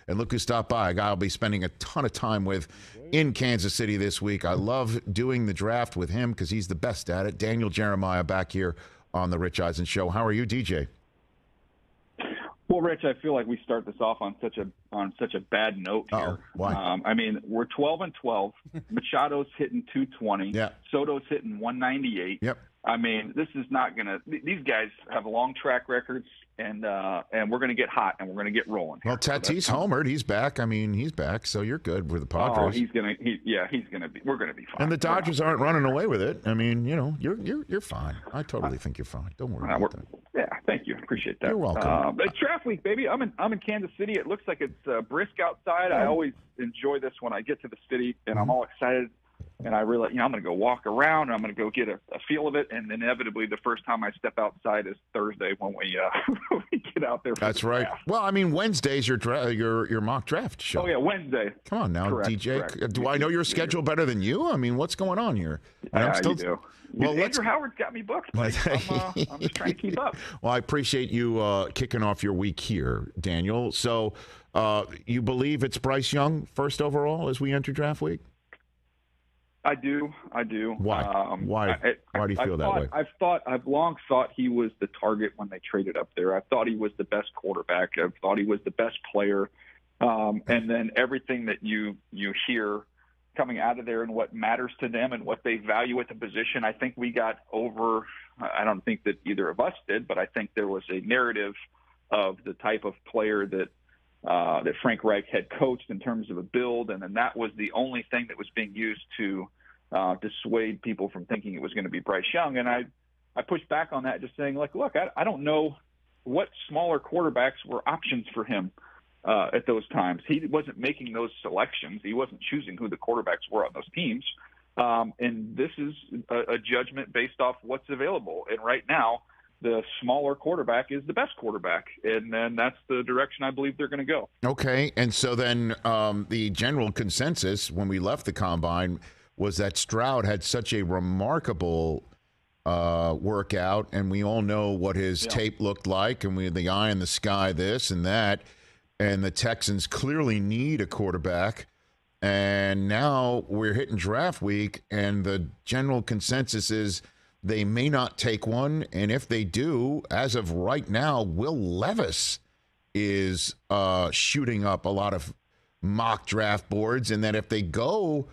And look who stopped by, a guy I'll be spending a ton of time with in Kansas City this week. I love doing the draft with him because he's the best at it. Daniel Jeremiah back here on the Rich Eisen Show. How are you, DJ? Well, Rich, I feel like we start this off on such a bad note here. Uh-oh. Why? I mean, we're 12-12. Machado's hitting 220. Yeah. Soto's hitting 198. Yep. I mean, this is not going to – these guys have long track records, and we're going to get hot, and we're going to get rolling. Well, Tatis homered. He's back. I mean, he's back, so you're good with the Padres. Oh, he's going to be – we're going to be fine. And the Dodgers aren't running away with it. I mean, you know, you're fine. I totally think you're fine. Don't worry about that. Yeah, thank you. Appreciate that. You're welcome. It's draft week, baby. I'm in Kansas City. It looks like it's brisk outside. I always enjoy this when I get to the city, and I'm all excited. And I realize, I'm going to go walk around. And I'm going to go get a feel of it. And inevitably, the first time I step outside is Thursday when we get out there. That's right. Draft. Well, I mean, Wednesday's your mock draft show. Oh yeah, Wednesday. Come on now, Correct, DJ. correct. Do I know your schedule better than you? I mean, what's going on here? You do. Well, Andrew Howard's got me booked. I'm just trying to keep up. Well, I appreciate you kicking off your week here, Daniel. So, you believe it's Bryce Young first overall as we enter draft week? I do. Why? Why do you feel that way? I've long thought he was the target when they traded up there. I thought he was the best quarterback. I thought he was the best player. And then everything that you hear coming out of there and what matters to them and what they value at the position, I think we got over. I don't think that either of us did, but I think there was a narrative of the type of player that Frank Reich had coached in terms of a build, and then that was the only thing that was being used to dissuade people from thinking it was going to be Bryce Young. And I pushed back on that, just saying, like, look, I don't know what smaller quarterbacks were options for him at those times. He wasn't making those selections. He wasn't choosing who the quarterbacks were on those teams. And this is a judgment based off what's available. And right now, the smaller quarterback is the best quarterback, and then that's the direction I believe they're going to go. Okay, and so then the general consensus when we left the Combine was that Stroud had such a remarkable workout, and we all know what his tape looked like, and we had the eye in the sky, this and that, and the Texans clearly need a quarterback, and now we're hitting draft week, and the general consensus is they may not take one, and if they do, as of right now, Will Levis is shooting up a lot of mock draft boards, and that if they go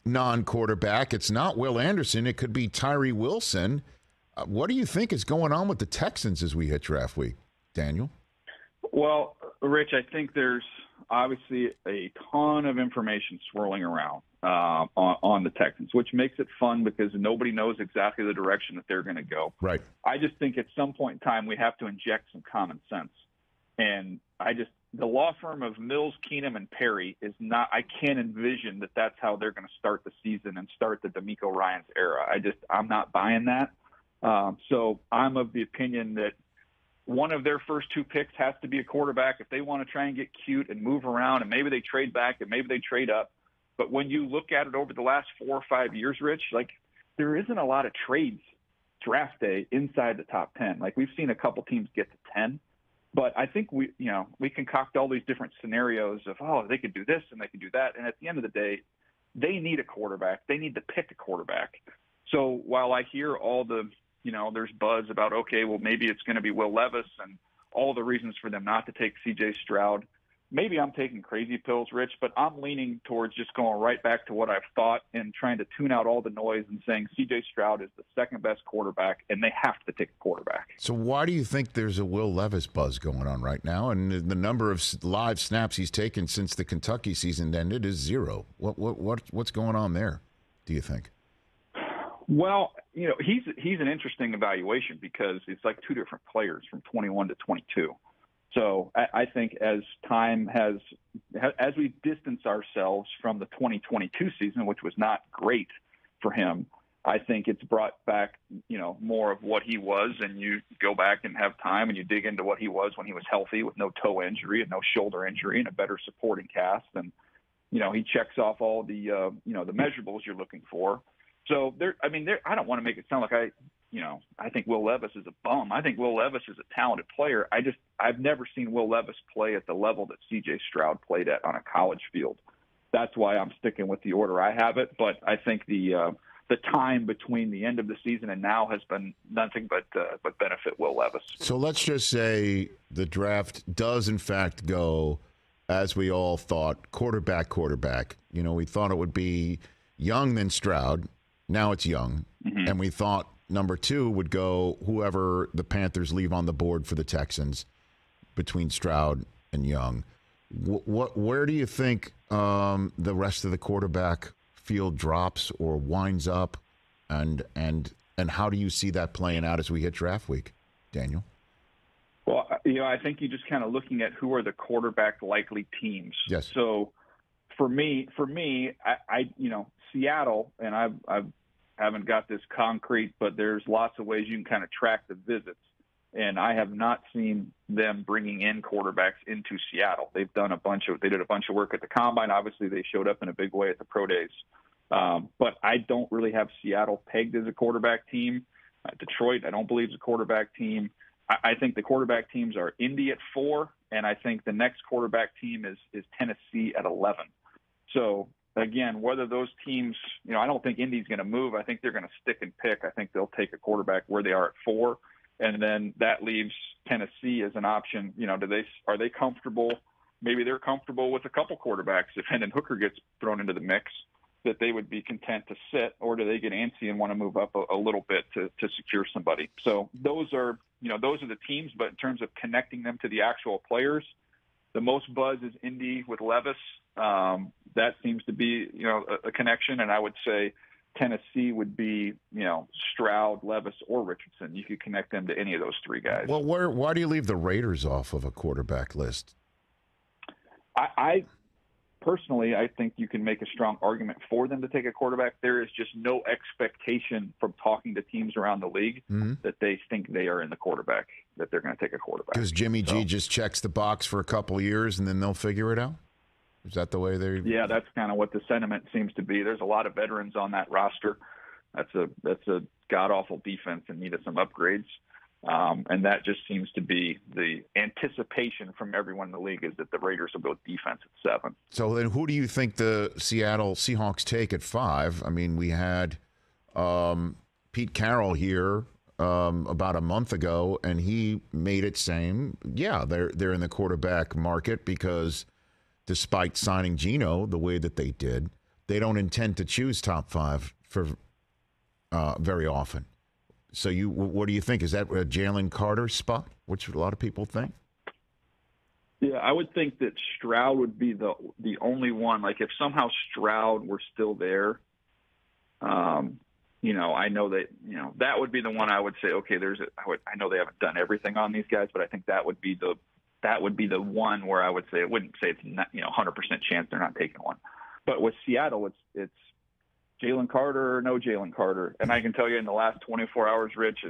non-quarterback, it's not Will Anderson, it could be Tyree Wilson. What do you think is going on with the Texans as we hit draft week, Daniel? Well, Rich, I think there's obviously a ton of information swirling around on the Texans, which makes it fun because nobody knows exactly the direction that they're going to go. Right. I just think at some point in time we have to inject some common sense. And the law firm of Mills, Keenum, and Perry is not – I can't envision that that's how they're going to start the season and start the DeMeco Ryans era. I'm not buying that. So I'm of the opinion that one of their first two picks has to be a quarterback if they want to try and get cute and move around, and maybe they trade back and maybe they trade up. But when you look at it over the last 4 or 5 years, Rich, like there isn't a lot of trades draft day inside the top 10. Like we've seen a couple teams get to 10, but I think we concoct all these different scenarios of, they could do this and they could do that. And at the end of the day, they need a quarterback. They need to pick a quarterback. So while I hear all the, there's buzz about, okay, well, maybe it's going to be Will Levis and all the reasons for them not to take C.J. Stroud. Maybe I'm taking crazy pills, Rich, but I'm leaning towards just going right back to what I've thought and trying to tune out all the noise and saying C.J. Stroud is the second best quarterback, and they have to take a quarterback. So why do you think there's a Will Levis buzz going on right now? And the number of live snaps he's taken since the Kentucky season ended is 0. What's going on there, do you think? Well, he's an interesting evaluation because it's like two different players from 21 to 22. So I think as we distance ourselves from the 2022 season, which was not great for him, I think it's brought back, more of what he was, and you go back and have time and you dig into what he was when he was healthy with no toe injury and no shoulder injury and a better supporting cast. And, he checks off all the, the measurables you're looking for. So I don't want to make it sound like I think Will Levis is a bum. I think Will Levis is a talented player. I've never seen Will Levis play at the level that C.J. Stroud played at on a college field. That's why I'm sticking with the order I have it. But I think the time between the end of the season and now has been nothing but benefit Will Levis. So let's just say the draft does in fact go as we all thought, quarterback. We thought it would be Young then Stroud. Now it's Young. Mm-hmm. And we thought number 2 would go whoever the Panthers leave on the board for the Texans between Stroud and Young. Where do you think the rest of the quarterback field drops or winds up, and how do you see that playing out as we hit draft week, Daniel? Well, I think you're just kind of looking at who are the quarterback likely teams. Yes. So for me, I Seattle, and I haven't got this concrete, but there's lots of ways you can kind of track the visits. And I have not seen them bringing in quarterbacks into Seattle. They did a bunch of work at the Combine. Obviously, they showed up in a big way at the Pro Days. But I don't really have Seattle pegged as a quarterback team. Detroit, I don't believe is a quarterback team. I think the quarterback teams are Indy at 4, and I think the next quarterback team is Tennessee at 11. So, again, whether those teams, I don't think Indy's going to move. I think they're going to stick and pick. I think they'll take a quarterback where they are at 4. And then that leaves Tennessee as an option. Are they comfortable? Maybe they're comfortable with a couple quarterbacks. If Hendon Hooker gets thrown into the mix, that they would be content to sit, or do they get antsy and want to move up a little bit to secure somebody? So those are the teams. But in terms of connecting them to the actual players, the most buzz is Indy with Levis. That seems to be a connection, and I would say Tennessee would be, Stroud, Levis, or Richardson. You could connect them to any of those 3 guys. Well, why do you leave the Raiders off of a quarterback list? I personally, I think you can make a strong argument for them to take a quarterback. There is just no expectation from talking to teams around the league that they think they are in the quarterback, that they're going to take a quarterback. Because Jimmy G just checks the box for a couple of years and then they'll figure it out? Is that the way they? Yeah, that's kind of what the sentiment seems to be. There's a lot of veterans on that roster. That's a god-awful defense and needed some upgrades. And that just seems to be the anticipation from everyone in the league, is that the Raiders will go defense at 7. So then who do you think the Seattle Seahawks take at 5? I mean, we had Pete Carroll here about a month ago, and he made it saying, yeah, they're in the quarterback market because despite signing Geno the way that they did, they don't intend to choose top 5 for very often. So what do you think? Is that a Jalen Carter spot, which a lot of people think? Yeah, I would think that Stroud would be the only one. Like if somehow Stroud were still there, I know that that would be the one I would say. Okay, I know they haven't done everything on these guys, but I think that would be the one where I would say, I wouldn't say it's not 100% chance they're not taking one. But with Seattle, it's Jalen Carter or no Jalen Carter. And I can tell you in the last 24 hours, Rich,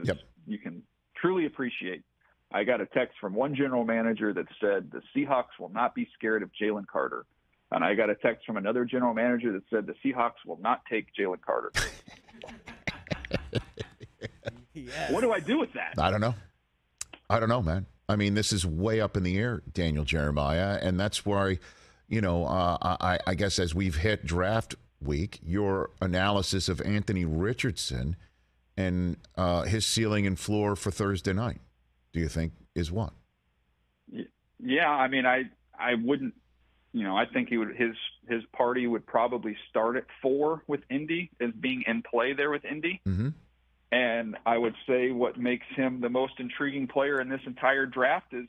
you can truly appreciate. I got a text from one general manager that said the Seahawks will not be scared of Jalen Carter. And I got a text from another general manager that said the Seahawks will not take Jalen Carter. Yes. What do I do with that? I don't know, man. I mean, this is way up in the air, Daniel Jeremiah. And that's why, I guess as we've hit draft week, your analysis of Anthony Richardson and his ceiling and floor for Thursday night, do you think is what? Yeah, I mean, I wouldn't, I think his party would probably start at 4 with Indy as being in play there with Indy. Mm-hmm. And I would say what makes him the most intriguing player in this entire draft is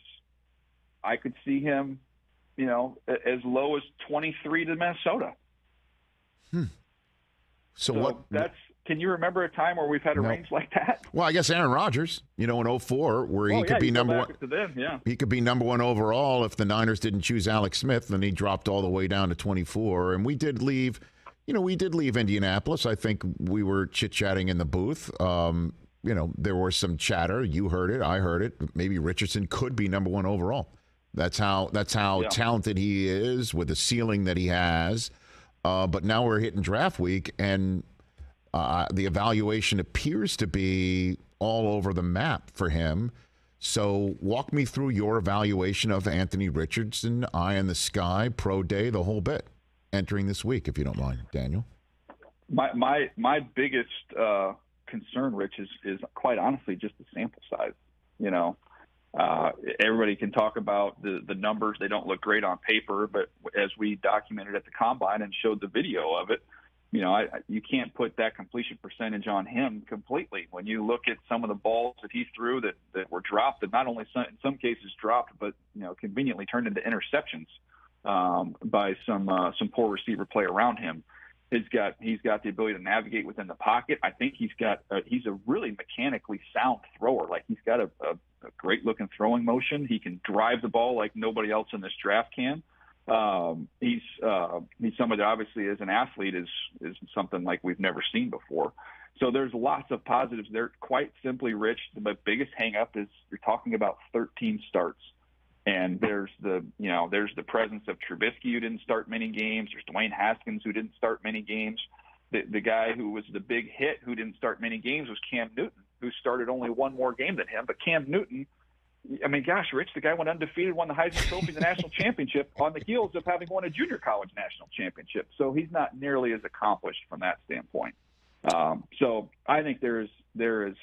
I could see him, as low as 23 to Minnesota. So what? Can you remember a time where we've had a range like that? Well, I guess Aaron Rodgers, in 04, where he could be number 1. He could be number 1 overall if the Niners didn't choose Alex Smith, then he dropped all the way down to 24. And we did leave Indianapolis. I think we were chit-chatting in the booth. There was some chatter. You heard it. I heard it. Maybe Richardson could be number 1 overall. That's how talented he is with the ceiling that he has. But now we're hitting draft week, and the evaluation appears to be all over the map for him. So walk me through your evaluation of Anthony Richardson, eye in the sky, pro day, the whole bit, entering this week, if you don't mind, Daniel. My biggest concern, Rich, is quite honestly just the sample size. Everybody can talk about the numbers. They don't look great on paper, but as we documented at the Combine and showed the video of it, you can't put that completion percentage on him completely. When you look at some of the balls that he threw that were dropped, that not only in some cases dropped, but conveniently turned into interceptions by some poor receiver play around him. He's got the ability to navigate within the pocket. I think he's a really mechanically sound thrower. Like, he's got a great looking throwing motion. He can drive the ball like nobody else in this draft can. He's somebody that obviously as an athlete is something like we've never seen before. So there's lots of positives there. Quite simply, Rich, the biggest hang up is you're talking about 13 starts. And there's the presence of Trubisky, who didn't start many games. There's Dwayne Haskins, who didn't start many games. The guy who was the big hit who didn't start many games was Cam Newton, who started only one more game than him. But Cam Newton, I mean, gosh, Rich, the guy went undefeated, won the Heisman Trophy, the national championship, on the heels of having won a junior college national championship. So he's not nearly as accomplished from that standpoint. So I think there is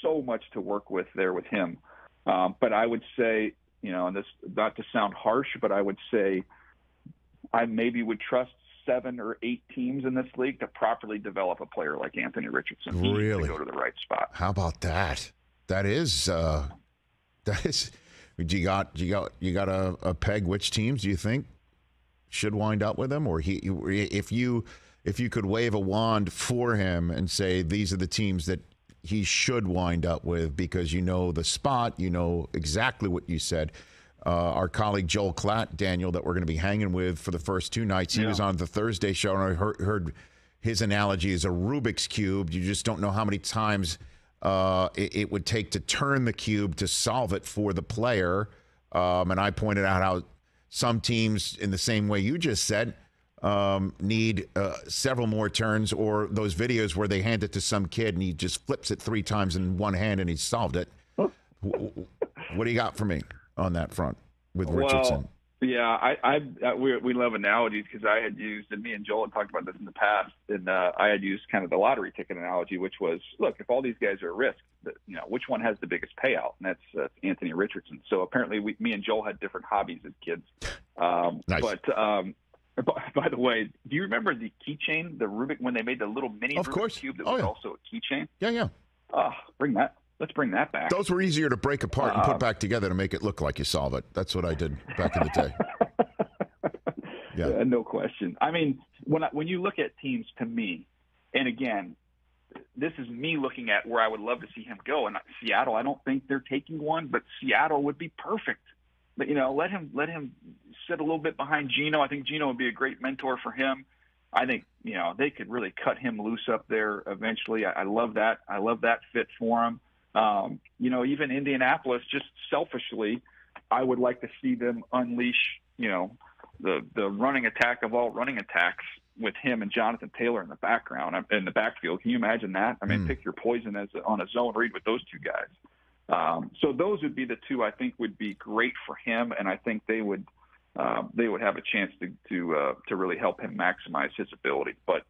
so much to work with there with him. But I would say, and this, not to sound harsh, but I would say I maybe would trust 7 or 8 teams in this league to properly develop a player like Anthony Richardson. Really? He needs to go to the right spot. How about that? That is. You got a peg. Which teams do you think should wind up with him, or if you could wave a wand for him and say these are the teams that he should wind up with, because the spot, exactly what you said. Our colleague Joel Klatt, Daniel, that we're going to be hanging with for the first 2 nights, he was on the Thursday show, and I heard his analogy is a Rubik's Cube. You just don't know how many times it would take to turn the cube to solve it for the player. And I pointed out how some teams, in the same way you just said, need several more turns, or those videos where they hand it to some kid and he just flips it 3 times in one hand and he's solved it. What do you got for me on that front with Richardson? Yeah, we love analogies, because I had used, and me and Joel had talked about this in the past, and I had used kind of the lottery ticket analogy, which was, look, if all these guys are at risk, which one has the biggest payout? And that's Anthony Richardson. So apparently me and Joel had different hobbies as kids. Nice. But by the way, do you remember the keychain, the Rubik, when they made the little mini Rubik's Cube that was also a keychain? Yeah. Let's bring that back. Those were easier to break apart and put back together to make it look like you solve it. That's what I did back in the day. Yeah, no question. I mean, when you look at teams, to me, and again, this is me looking at where I would love to see him go. And Seattle, I don't think they're taking one, but Seattle would be perfect. But let him sit a little bit behind Geno. I think Geno would be a great mentor for him. I think they could really cut him loose up there eventually. I love that. I love that fit for him. Even Indianapolis, just selfishly, I would like to see them unleash the running attack of all running attacks with him and Jonathan Taylor in the backfield. Can you imagine that? I mean, pick your poison on a zone read with those 2 guys. So those would be the 2 I think would be great for him, and I think they would have a chance to really help him maximize his ability. But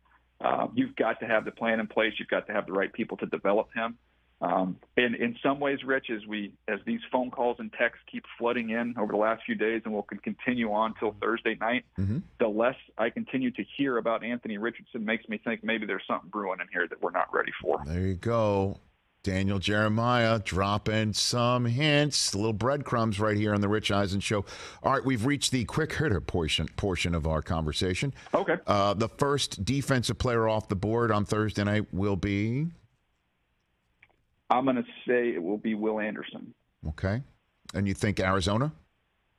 you've got to have the plan in place. You've got to have the right people to develop him. And in some ways, Rich, as these phone calls and texts keep flooding in over the last few days, and will continue on till Thursday night, the less I continue to hear about Anthony Richardson makes me think maybe there's something brewing in here that we're not ready for. There you go. Daniel Jeremiah dropping some hints, little breadcrumbs right here on the Rich Eisen Show. All right, we've reached the quick hitter portion of our conversation. Okay. The first defensive player off the board on Thursday night will be? I'm going to say it will be Will Anderson. Okay. And you think Arizona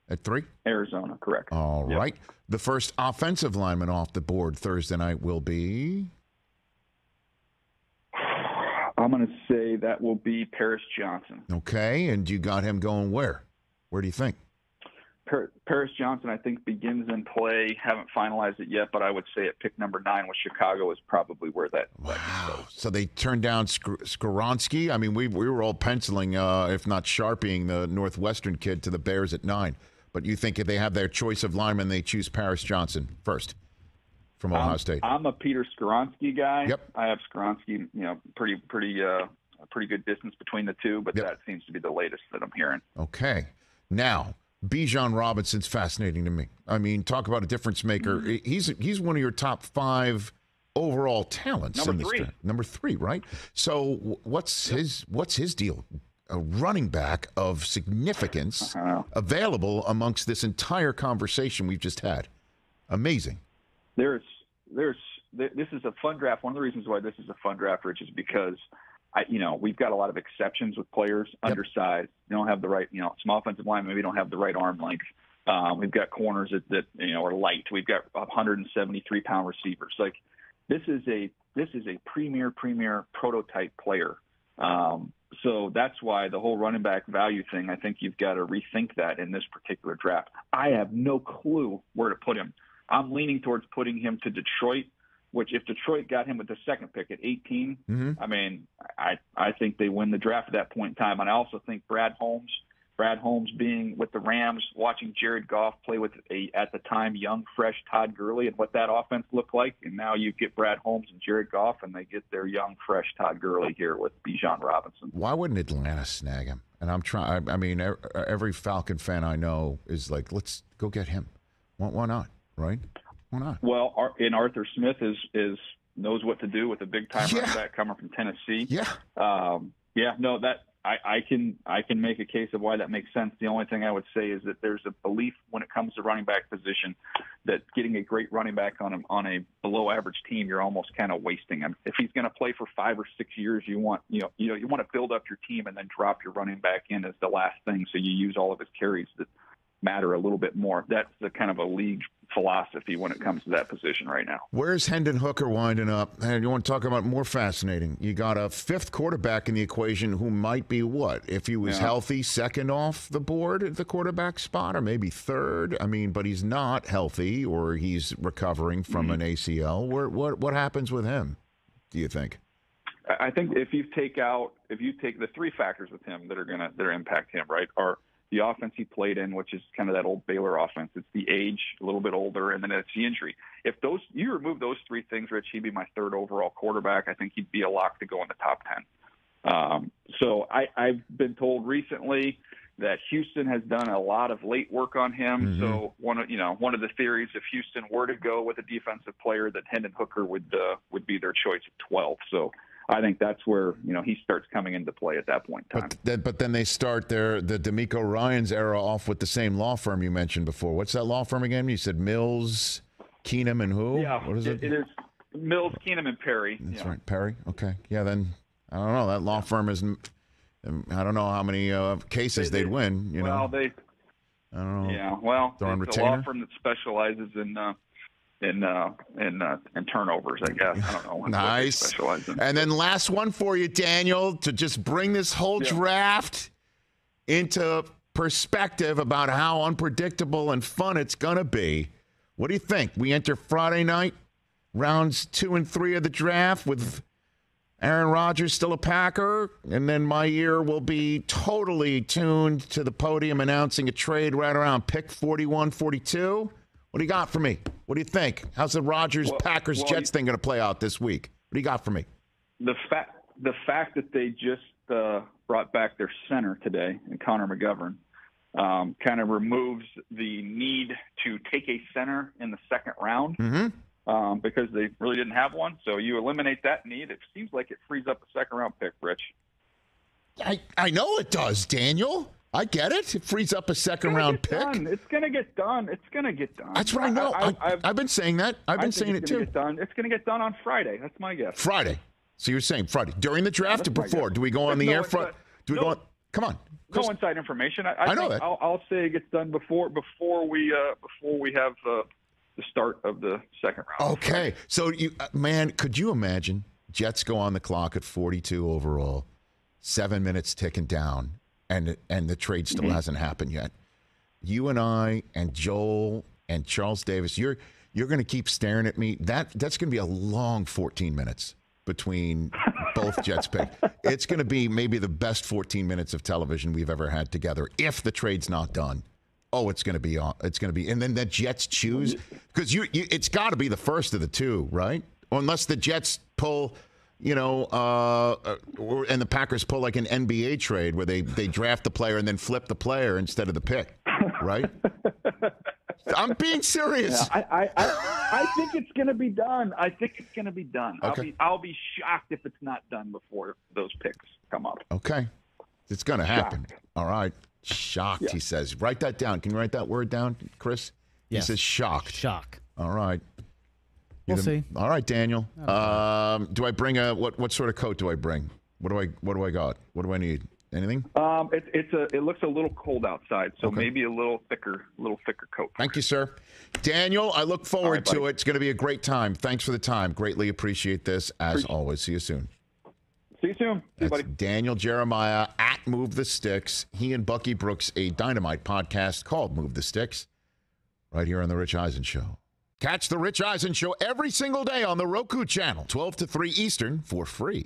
at 3? Arizona, correct. All right. The first offensive lineman off the board Thursday night will be? I'm going to say that will be Paris Johnson. Okay. And you got him going where? Where do you think? Paris Johnson, I think, begins in play. Haven't finalized it yet, but I would say at pick number 9 with Chicago is probably where that goes. So they turned down Skoronski. I mean, we were all penciling, if not sharpieing, the Northwestern kid to the Bears at 9. But you think if they have their choice of linemen, they choose Paris Johnson first from Ohio State? I'm a Peter Skoronski guy. Yep. I have Skoronski, pretty good distance between the two, but that seems to be the latest that I'm hearing. Okay. Now, Bijan Robinson's fascinating to me. I mean, talk about a difference maker. Mm-hmm. He's one of your top 5 overall talents. Number 3, right? So what's his deal? A running back of significance available amongst this entire conversation we've just had. Amazing. This is a fun draft. One of the reasons why this is a fun draft, Rich, is because we've got a lot of exceptions with players, undersized. They don't have the right, small offensive line, maybe don't have the right arm length. We've got corners that are light. We've got 173-pound receivers. Like this is a premier prototype player. So that's why the whole running back value thing, I think you've got to rethink that in this particular draft. I have no clue where to put him. I'm leaning towards putting him to Detroit, which if Detroit got him with the second pick at 18, I mean, I think they win the draft at that point in time. And I also think Brad Holmes being with the Rams, watching Jared Goff play with at the time, young, fresh Todd Gurley and what that offense looked like. And now you get Brad Holmes and Jared Goff, and they get their young, fresh Todd Gurley here with Bijan Robinson. Why wouldn't Atlanta snag him? And I'm trying. I mean, every Falcon fan I know is like, let's go get him. Why not? Right? Why not? Well, Arthur Smith knows what to do with a big time running back coming from Tennessee. I can make a case of why that makes sense. The only thing I would say is that there's a belief when it comes to running back position that getting a great running back on a below average team, you're almost kind of wasting him. If he's going to play for 5 or 6 years, you want to build up your team and then drop your running back in as the last thing, so you use all of his carries that matter a little bit more. That's the kind of a league philosophy when it comes to that position right now. Where's Hendon Hooker winding up? And you want to talk about more fascinating? You got a 5th quarterback in the equation who might be what? If he was healthy, 2nd off the board at the quarterback spot, or maybe 3rd. I mean, but he's not healthy, or he's recovering from an ACL. What happens with him, do you think? I think if you take the 3 factors with him that are impact him, right, are the offense he played in, which is kind of that old Baylor offense. It's the age, a little bit older, and then it's the injury. If you remove those 3 things, Rich, he'd be my 3rd overall quarterback. I think he'd be a lock to go in the top 10. So I've been told recently that Houston has done a lot of late work on him. Mm-hmm. So one of the theories, if Houston were to go with a defensive player, that Hendon Hooker would be their choice at 12. So I think that's where he starts coming into play at that point in time. But then they start the D'Amico Ryans era off with the same law firm you mentioned before. What's that law firm again? You said Mills, Keenum, and who? Yeah, what is it? It is Mills, Keenum, and Perry. That's right, Perry. Okay, yeah. Then I don't know. That law firm is. I don't know how many cases they'd win. I don't know. Yeah, well, it's a law firm that specializes in turnovers, I guess. I don't know. Nice. And then last one for you, Daniel, to just bring this whole draft into perspective about how unpredictable and fun it's going to be. What do you think? We enter Friday night, rounds 2 and 3 of the draft with Aaron Rodgers still a Packer, and then my ear will be totally tuned to the podium announcing a trade right around pick 41, 42. What do you got for me? What do you think? How's the Rodgers-Packers-Jets thing going to play out this week? What do you got for me? The fact that they just brought back their center today, and Connor McGovern, kind of removes the need to take a center in the second round because they really didn't have one. So you eliminate that need. It seems like it frees up a second-round pick, Rich. I know it does, Daniel. I get it. It frees up a second-round pick. It's going to get done. It's going to get done. That's what I know. I've been saying that. I've been saying it too. It's going to get done on Friday. That's my guess. Friday. So you're saying Friday. During the draft or before? Do we go on the air? Do we go on? Come on. No inside information. I know that. I'll say it gets done before we have the start of the second round. Okay. So, could you imagine Jets go on the clock at 42 overall, 7 minutes ticking down, and the trade still hasn't happened yet. you and I and Joel and Charles Davis, you're going to keep staring at me. That's going to be a long 14 minutes between both Jets picks. It's going to be maybe the best 14 minutes of television we've ever had together if the trade's not done. Oh, it's going to be and then the Jets choose, because it's got to be the first of the two, right? Unless the Jets pull, and the Packers pull like an NBA trade where they draft the player and then flip the player instead of the pick, right? I'm being serious. Yeah, I think it's going to be done. Okay. I'll be shocked if it's not done before those picks come up. Okay. It's going to happen. Shocked. All right. Shocked, yeah. He says. Write that down. Can you write that word down, Chris? Yes. He says shocked. Shock. All right. We'll see. All right, Daniel. Do I bring what sort of coat do I bring? What do I got? What do I need? Anything? It looks a little cold outside, so okay. Maybe a little thicker coat. Thank you, sir. Daniel, I look forward to it. It's going to be a great time. Thanks for the time. Greatly appreciate this, as always. See you soon. See you soon. See you, buddy. Daniel Jeremiah at Move the Sticks. He and Bucky Brooks, a Dynamite podcast called Move the Sticks, right here on The Rich Eisen Show. Catch The Rich Eisen Show every single day on the Roku channel, 12 to 3 Eastern, for free.